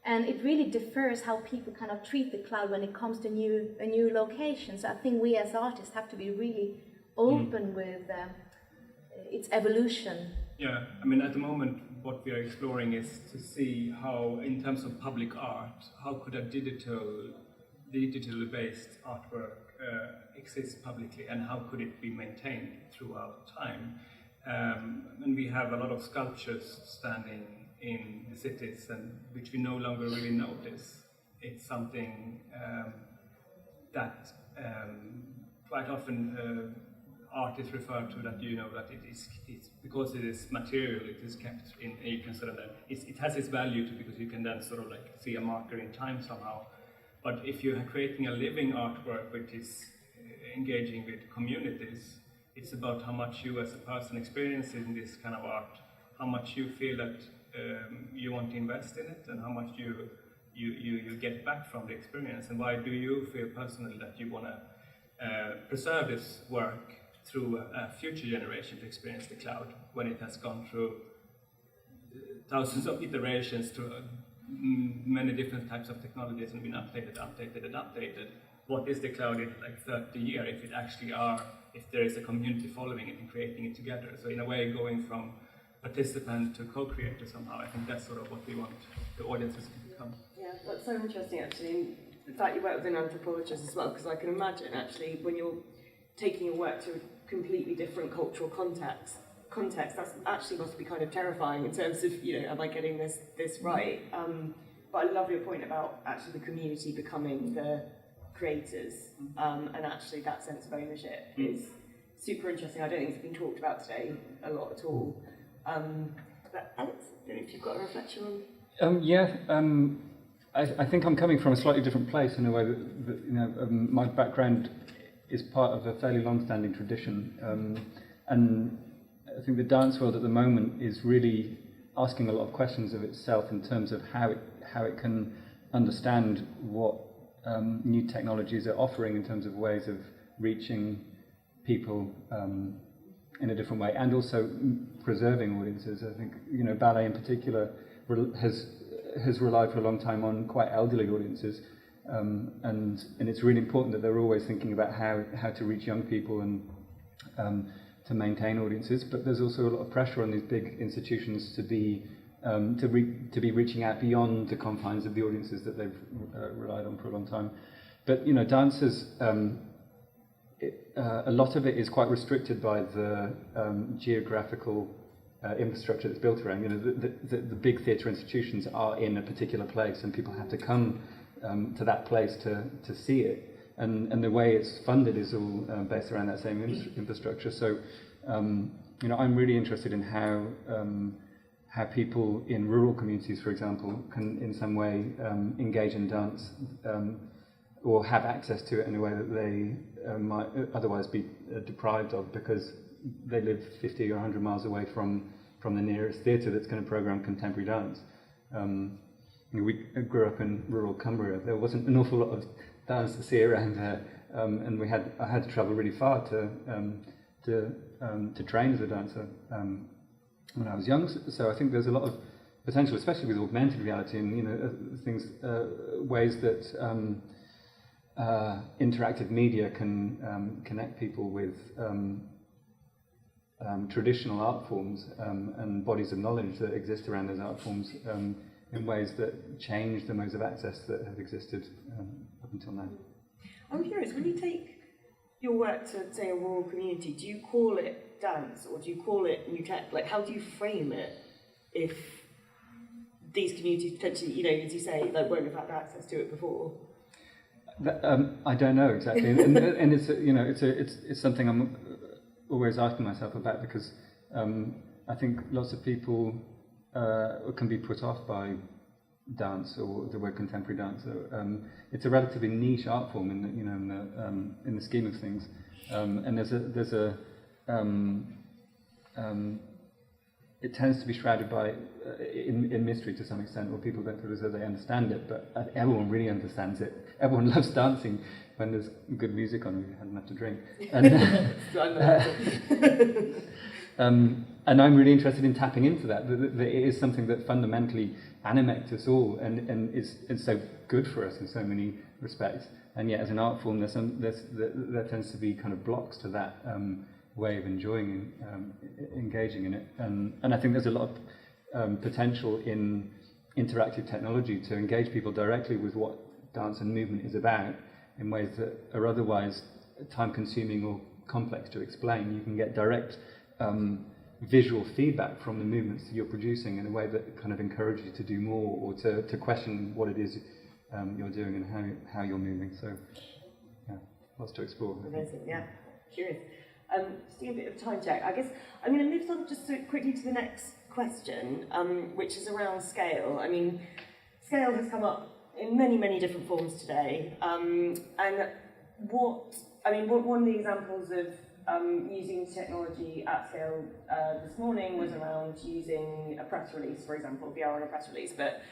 And it really differs how people kind of treat the cloud when it comes to a new location. So I think we as artists have to be really open with its evolution. Yeah, I mean, at the moment, what we are exploring is to see how, in terms of public art, how could a digitally based artwork exist publicly, and how could it be maintained throughout time? and we have a lot of sculptures standing in the cities, and which we no longer really notice. It's something that quite often artists refer to, that that it's because it is material, it is kept in, you can sort of it has its value too, because you can then sort of like see a marker in time somehow. But if you're creating a living artwork which is engaging with communities, it's about how much you as a person experience in this kind of art, how much you feel that you want to invest in it, and how much you get back from the experience, and why do you feel personally that you want to preserve this work through a future generation to experience the cloud, when it has gone through thousands of iterations through many different types of technologies and been updated. What is the cloud in like 30 years if it actually if there is a community following it and creating it together? So in a way, going from participant to co-creator somehow, I think that's sort of what we want the audiences to become. Yeah, that's so interesting actually. In fact, you work with an anthropologist as well, because I can imagine actually when you're taking your work to a completely different cultural context, that's actually must be kind of terrifying in terms of, am I getting this right? But I love your point about actually the community becoming the creators, and actually that sense of ownership is super interesting. I don't think it's been talked about today a lot at all. But Alex, I don't know if you've got a reflection on. I think I'm coming from a slightly different place in a way that my background is part of a fairly long-standing tradition, and I think the dance world at the moment is really asking a lot of questions of itself in terms of how it can understand what new technologies are offering in terms of ways of reaching people in a different way, and also preserving audiences. I think ballet in particular has relied for a long time on quite elderly audiences, and it's really important that they're always thinking about how to reach young people and to maintain audiences. But there's also a lot of pressure on these big institutions to be reaching out beyond the confines of the audiences that they've relied on for a long time. But dancers, a lot of it is quite restricted by the geographical infrastructure that's built around. The big theatre institutions are in a particular place, and people have to come to that place to see it. And the way it's funded is all based around that same infrastructure. So, I'm really interested in how people in rural communities, for example, can in some way engage in dance or have access to it in a way that they might otherwise be deprived of, because they live 50 or 100 miles away from the nearest theatre that's going to program contemporary dance. We grew up in rural Cumbria. There wasn't an awful lot of dance to see around there, and I had to travel really far to train as a dancer when I was young. So I think there's a lot of potential, especially with augmented reality and ways that interactive media can connect people with traditional art forms and bodies of knowledge that exist around those art forms in ways that change the modes of access that have existed up until now. I'm curious, when you take your work to, say, a rural community, do you call it dance, or do you call it new tech? Like, how do you frame it if these communities potentially, as you say, won't have had access to it before? I don't know exactly, and it's something I'm always asking myself about, because I think lots of people can be put off by dance or the word contemporary dance. It's a relatively niche art form in the scheme of things, and it tends to be shrouded by in mystery to some extent, or people don't feel as though they understand it. But everyone really understands it. Everyone loves dancing when there's good music on. We had enough to drink. And I'm really interested in tapping into that. That it is something that fundamentally animates us all, and is so good for us in so many respects. And yet, as an art form, there tends to be kind of blocks to that way of enjoying and engaging in it. And I think there's a lot of potential in interactive technology to engage people directly with what dance and movement is about in ways that are otherwise time-consuming or complex to explain. You can get direct visual feedback from the movements that you're producing in a way that kind of encourages you to do more, or to question what it is you're doing and how you're moving. So, yeah, lots to explore. Amazing, yeah. Curious. Just doing a bit of time check. I guess I'm going to move on just quickly to the next question, which is around scale. I mean, scale has come up in many, many different forms today. And one of the examples of using technology at scale this morning was around using a press release, for example, VR on a press release. But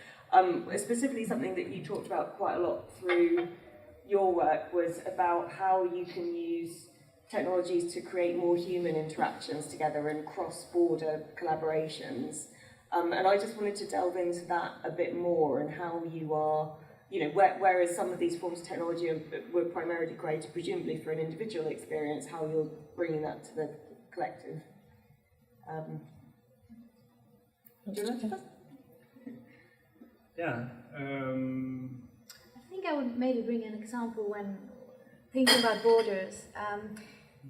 specifically something that you talked about quite a lot through your work was about how you can use technologies to create more human interactions together and cross-border collaborations. And I just wanted to delve into that a bit more and how you are, whereas some of these forms of technology were primarily created presumably for an individual experience, how you're bringing that to the collective. Do you want to first? Yeah. I think I would maybe bring an example when thinking about borders.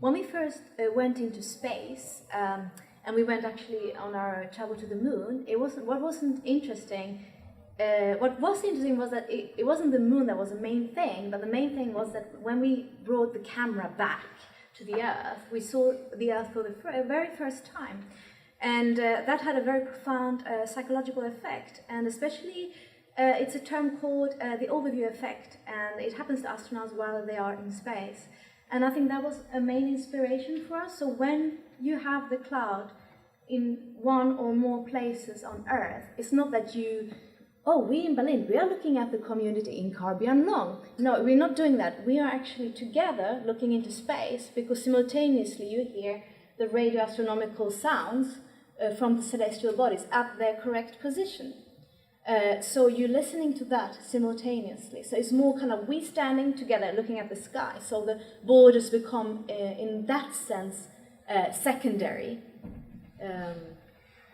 When we first went into space, and we went actually on our travel to the moon, what was interesting was that it wasn't the moon that was the main thing, but the main thing was that when we brought the camera back to the Earth, we saw the Earth for the very first time. And that had a very profound psychological effect, and especially it's a term called the overview effect, and it happens to astronauts while they are in space. And I think that was a main inspiration for us. So when you have the cloud in one or more places on Earth, it's not that we in Berlin, we are looking at the community in Caribbean long. No, we're not doing that. We are actually together looking into space, because simultaneously you hear the radio astronomical sounds from the celestial bodies at their correct position. So you're listening to that simultaneously. So it's more kind of we standing together looking at the sky. So the borders become, in that sense, secondary.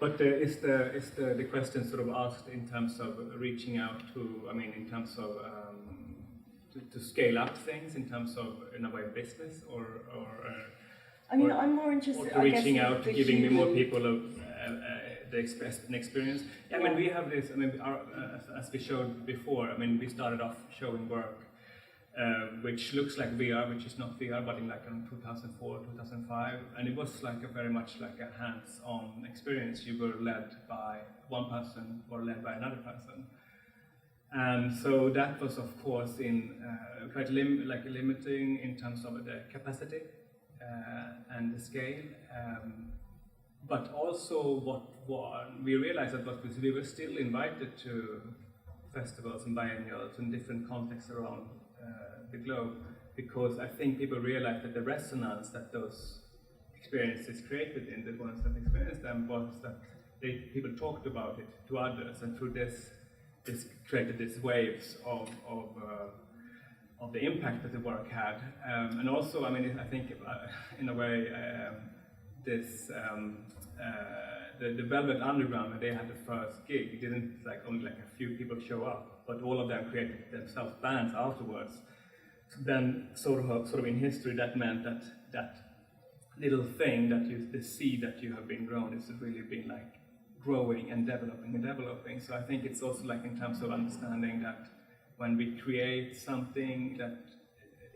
But is the question sort of asked in terms of reaching out to, in terms of to scale up things, in terms of, in a way, business, or I'm more interested in reaching out to giving me more people the experience. Yeah, we have this. As we showed before, we started off showing work, which looks like VR, which is not VR, but in 2004, 2005, and it was very much like a hands-on experience. You were led by one person or led by another person, and so that was, of course, quite limiting in terms of the capacity and the scale. But also what we realized that we were still invited to festivals and biennials in different contexts around the globe, because I think people realized that the resonance that those experiences created in the ones that experienced them was that people talked about it to others, and through this created these waves of the impact that the work had. And also, I think in a way, the Velvet Underground, when they had the first gig, it didn't only a few people show up, but all of them created themselves bands afterwards. So then, sort of in history, that meant that little thing, the seed that you have been grown, is really been growing and developing. So I think it's also in terms of understanding that when we create something, that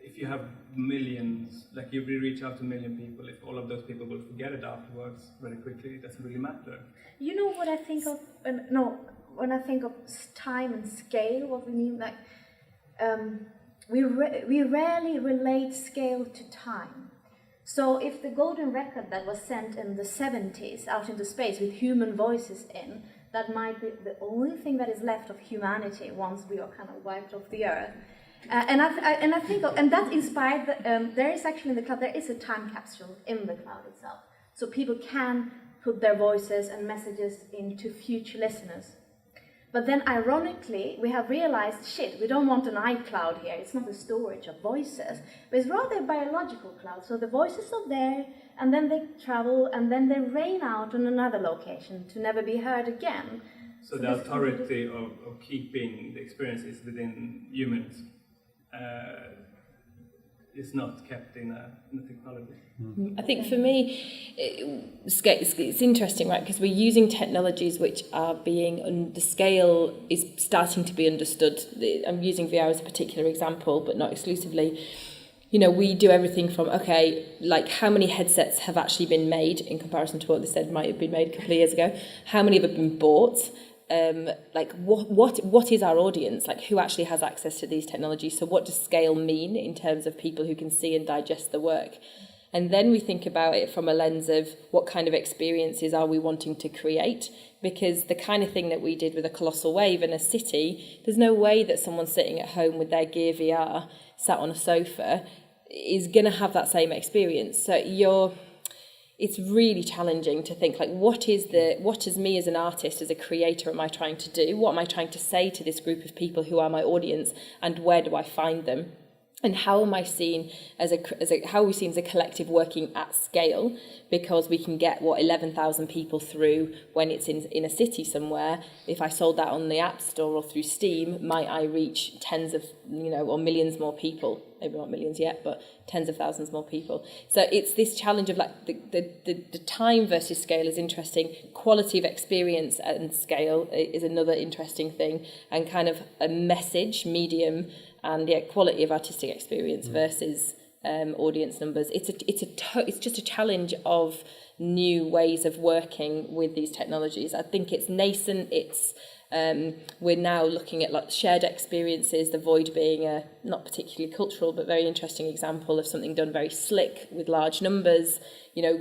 if you have millions, you reach out to a million people, if all of those people will forget it afterwards very quickly, it doesn't really matter. You know what I think of? When I think of time and scale, what we mean, we rarely relate scale to time. So if the golden record that was sent in the 70s out into space with human voices in, that might be the only thing that is left of humanity once we are kind of wiped off the earth. And I think, and that inspired, there is actually in the cloud, there is a time capsule in the cloud itself. So people can put their voices and messages into future listeners. But then ironically, we have realized, we don't want an iCloud here. It's not a storage of voices, but it's rather a biological cloud. So the voices are there, and then they travel, and then they rain out on another location to never be heard again. So the authority of keeping the experience is within humans. is not kept in the technology. I think for me, it's interesting, right? Because we're using technologies which are the scale is starting to be understood. I'm using VR as a particular example, but not exclusively. You know, we do everything from, okay, like how many headsets have actually been made in comparison to what they said might have been made a couple of years ago? How many have been bought? Like what is our audience? Like who actually has access to these technologies? So what does scale mean in terms of people who can see and digest the work? And then we think about it from a lens of what kind of experiences are we wanting to create? Because the kind of thing that we did with a Colossal Wave in a city, there's no way that someone sitting at home with their Gear VR sat on a sofa is going to have that same experience. So it's really challenging to think, like, what is me as an artist, as a creator, am I trying to do? What am I trying to say to this group of people who are my audience, and where do I find them? And how am I seen how are we seen as a collective working at scale? Because we can get 11,000 people through when it's in a city somewhere. If I sold that on the App Store or through Steam, might I reach tens of, or millions more people? Maybe not millions yet, but tens of thousands more people. So it's this challenge of like the time versus scale is interesting. Quality of experience and scale is another interesting thing, and kind of a message medium and quality of artistic experience versus audience numbers. It's just a challenge of new ways of working with these technologies. I think it's nascent. We're now looking at like shared experiences, the Void being a not particularly cultural but very interesting example of something done very slick with large numbers,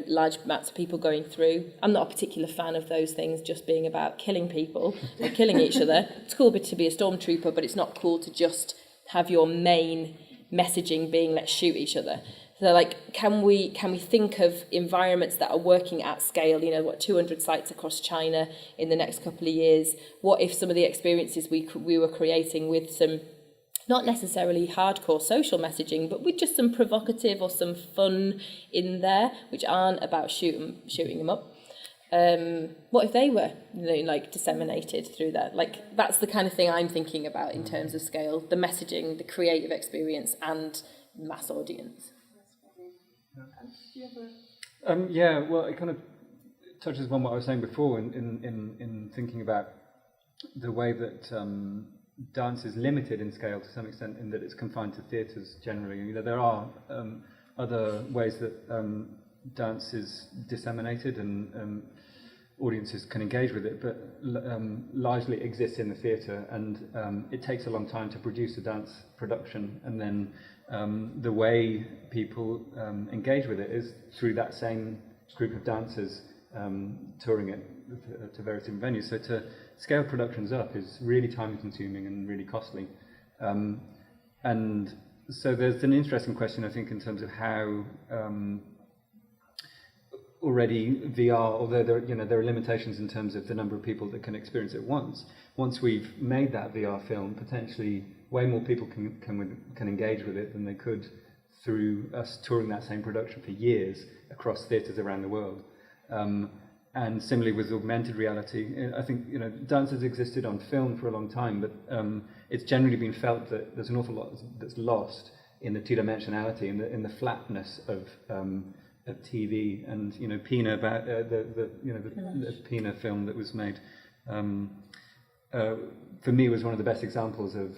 large amounts of people going through. I'm not a particular fan of those things just being about killing people or killing each other. It's cool to be a stormtrooper, but it's not cool to just have your main messaging being let's shoot each other. So like, can we think of environments that are working at scale, 200 sites across China in the next couple of years? What if some of the experiences we were creating with some, not necessarily hardcore social messaging, but with just some provocative or some fun in there, which aren't about shooting them up? What if they were, disseminated through that? Like, that's the kind of thing I'm thinking about in terms of scale, the messaging, the creative experience, and mass audience. Well, it kind of touches on what I was saying before in thinking about the way that dance is limited in scale to some extent, in that it's confined to theatres generally. There are other ways that dance is disseminated and audiences can engage with it, but largely exists in the theatre, and it takes a long time to produce a dance production, and then the way people engage with it is through that same group of dancers touring it to various different venues. So to scale productions up is really time consuming and really costly. And so there's an interesting question, I think, in terms of how already VR, although there are limitations in terms of the number of people that can experience it once we've made that VR film, potentially way more people can engage with it than they could through us touring that same production for years across theatres around the world. And similarly with augmented reality, I think dance has existed on film for a long time, but it's generally been felt that there's an awful lot that's lost in the two-dimensionality, in the flatness of TV. And Pina, about the Pina film that was made, for me was one of the best examples of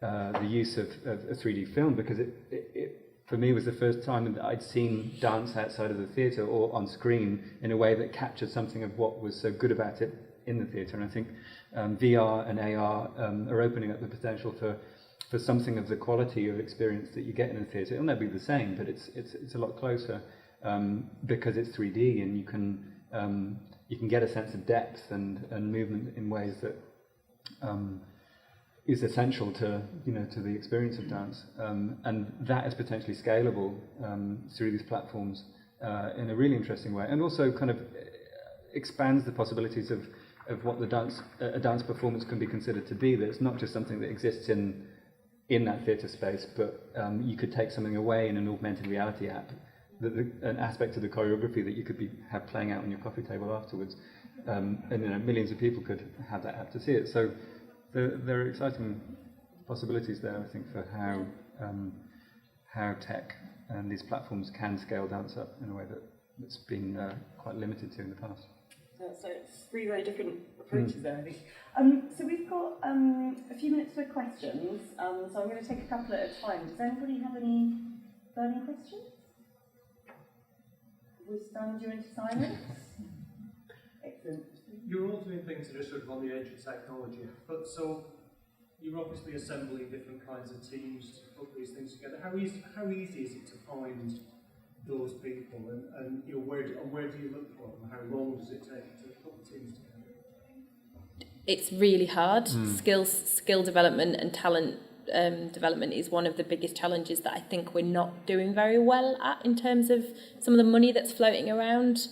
the use of a 3D film, because it for me was the first time that I'd seen dance outside of the theatre or on screen in a way that captured something of what was so good about it in the theatre. And I think VR and AR are opening up the potential for something of the quality of experience that you get in a theatre. It'll never be the same, but it's a lot closer because it's 3D, and you can get a sense of depth and movement in ways that is essential to the experience of dance, and that is potentially scalable through these platforms in a really interesting way, and also kind of expands the possibilities of what a dance performance can be considered to be. That it's not just something that exists in that theatre space, but you could take something away in an augmented reality app, an aspect of the choreography that you could have playing out on your coffee table afterwards, and millions of people could have that app to see it. So there are exciting possibilities there, I think, for how tech and these platforms can scale dance up in a way that's been quite limited to in the past. So it's three very different approaches there, I think. So we've got a few minutes for questions, so I'm going to take a couple at a time. Does anybody have any burning questions? We stunned you into silence? Excellent. You're all doing things that are sort of on the edge of technology, but so you're obviously assembling different kinds of teams to put these things together. How easy is it to find those people, and you know, where do you look for them? How long does it take to put the teams together? It's really hard. Skill development and talent development is one of the biggest challenges that I think we're not doing very well at in terms of some of the money that's floating around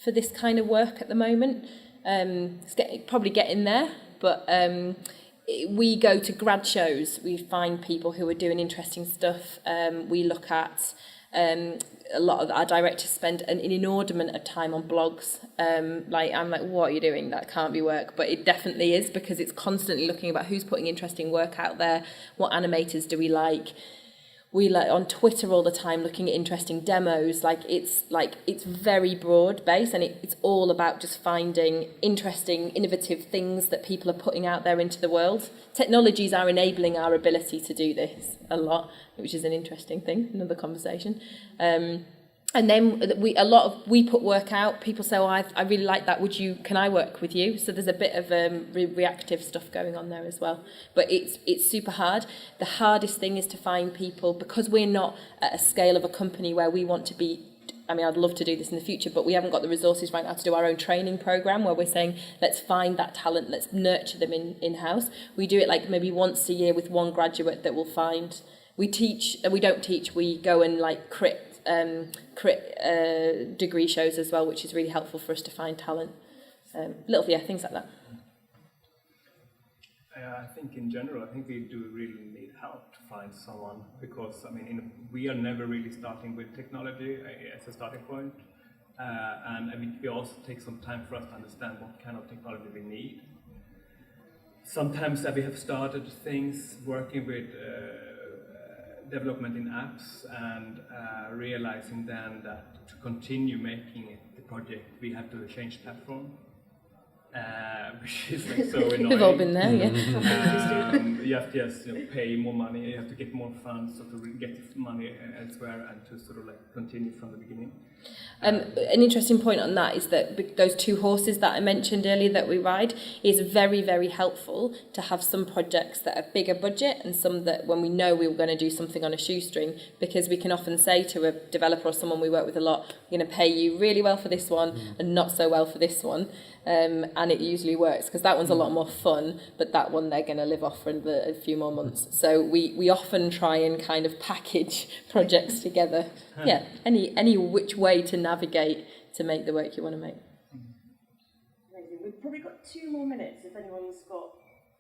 for this kind of work at the moment. It's probably getting there, but we go to grad shows, we find people who are doing interesting stuff. We look at a lot of our directors spend an inordinate of time on blogs. I'm like, what are you doing? That can't be work, but it definitely is, because it's constantly looking about who's putting interesting work out there, what animators do we like. We like on Twitter all the time looking at interesting demos. It's very broad based, and it's all about just finding interesting, innovative things that people are putting out there into the world. Technologies are enabling our ability to do this a lot, which is an interesting thing. Another conversation. And then we put work out. People say, "Oh, I really like that. Can I work with you?" So there's a bit of reactive stuff going on there as well. But it's super hard. The hardest thing is to find people, because we're not at a scale of a company where we want to be. I mean, I'd love to do this in the future, but we haven't got the resources right now to do our own training program where we're saying, let's find that talent, let's nurture them in-house. We do it like maybe once a year with one graduate that we'll find. We don't teach, we go and like crit degree shows as well, which is really helpful for us to find talent. Things like that. I think in general, I think we do really need help to find someone, because I mean, we are never really starting with technology as a starting point, and I mean, it also takes some time for us to understand what kind of technology we need. Sometimes we have started things working with development in apps, and realizing then that to continue making the project, we have to change platform. Which is like so annoying. We've all been there, yeah. You have to just pay more money, you have to get more funds, so to get money elsewhere, and to sort of like continue from the beginning. An interesting point on that is that those two horses that I mentioned earlier that we ride is very, very helpful to have some projects that are bigger budget and some that when we know we were going to do something on a shoestring, because we can often say to a developer or someone we work with a lot, we're going to pay you really well for this one and not so well for this one. And it usually works, because that one's a lot more fun, but that one they're going to live off for a few more months. So we often try and kind of package projects together. Yeah, any which way to navigate to make the work you want to make. Amazing. We've probably got 2 more minutes if anyone's got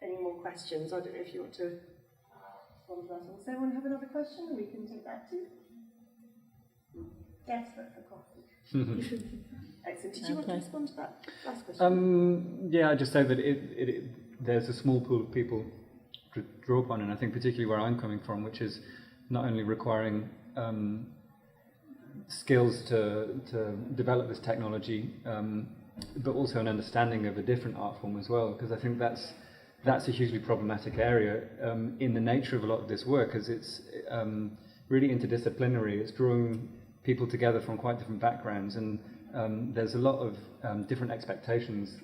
any more questions. I don't know if you want to respond to that. Does anyone have another question, or we can take that too? Desperate for coffee. Excellent. Did you want to respond to that last question? Yeah, I'd just say that there's a small pool of people to draw upon, and I think particularly where I'm coming from, which is not only requiring skills to develop this technology, but also an understanding of a different art form as well, because I think that's a hugely problematic area in the nature of a lot of this work, as it's really interdisciplinary. It's drawing people together from quite different backgrounds, and there's a lot of different expectations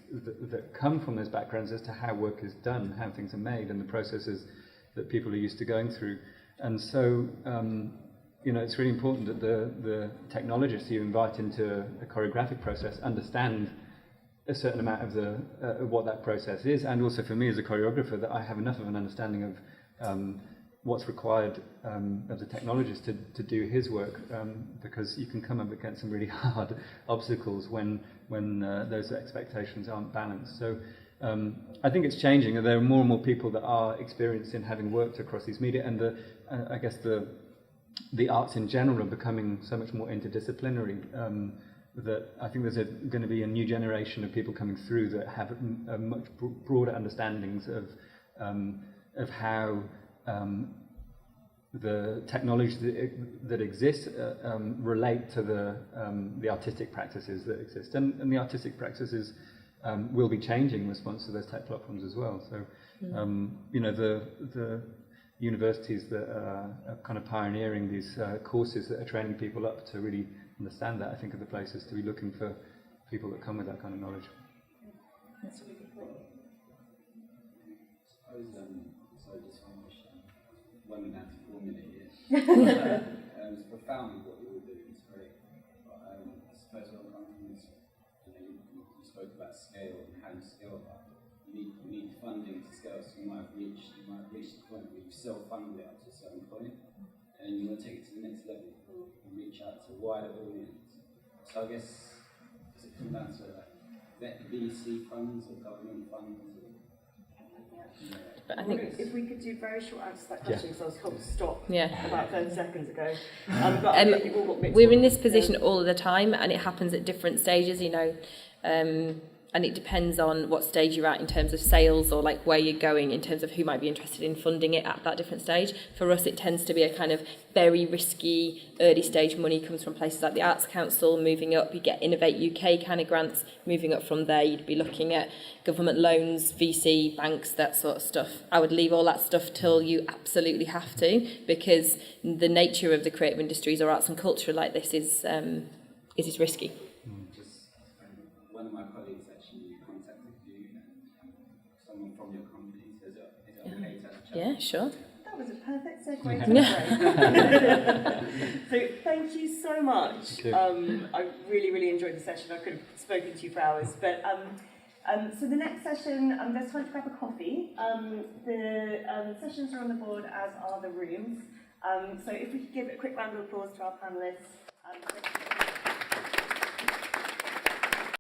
that come from those backgrounds as to how work is done, how things are made, and the processes that people are used to going through. And so, it's really important that the technologists you invite into a choreographic process understand a certain amount of what that process is, and also for me as a choreographer that I have enough of an understanding of what's required of the technologist to do his work, because you can come up against some really hard obstacles when those expectations aren't balanced. So I think it's changing, and there are more and more people that are experienced in having worked across these media, and I guess the arts in general are becoming so much more interdisciplinary, that I think there's going to be a new generation of people coming through that have a much broader understandings of how the technology that exists relate to the artistic practices that exist, and the artistic practices will be changing in response to those tech platforms as well. So, you know, the universities that are kind of pioneering these courses that are training people up to really understand that, I think, are the places to be looking for people that come with that kind of knowledge. That's a really good point. So just one question. One and a half formulate it. It's profound what you all do. It's great. But I suppose what I'm coming from is, you spoke about scale and how you scale that. You need funding to scale. So you might have reached the point where you self-fund it up to a certain point, and then you want to take it to the next level and reach out to a wider audience. So I guess does it come down to VC funds or government funds? But I think if we could do very short answers to that question, because I was told to stop Yeah. about 30 seconds ago. But I think we've all got mixed we're in this ones. position all of the time, and it happens at different stages, you know, and it depends on what stage you're at in terms of sales, or like where you're going in terms of who might be interested in funding it at that different stage. For us, it tends to be a kind of very risky early stage. Money comes from places like the Arts Council. Moving up, you get Innovate UK kind of grants. Moving up from there, you'd be looking at government loans, VC, banks, that sort of stuff. I would leave all that stuff till you absolutely have to, because the nature of the creative industries or arts and culture like this is risky. One of my colleagues actually contacted you, and someone from your company. Is it okay to have a chat? Yeah, sure. That was a perfect segue to the break. So thank you so much. I really, really enjoyed the session. I could have spoken to you for hours. But so the next session, there's time to grab a coffee. The sessions are on the board, as are the rooms. So if we could give a quick round of applause to our panellists.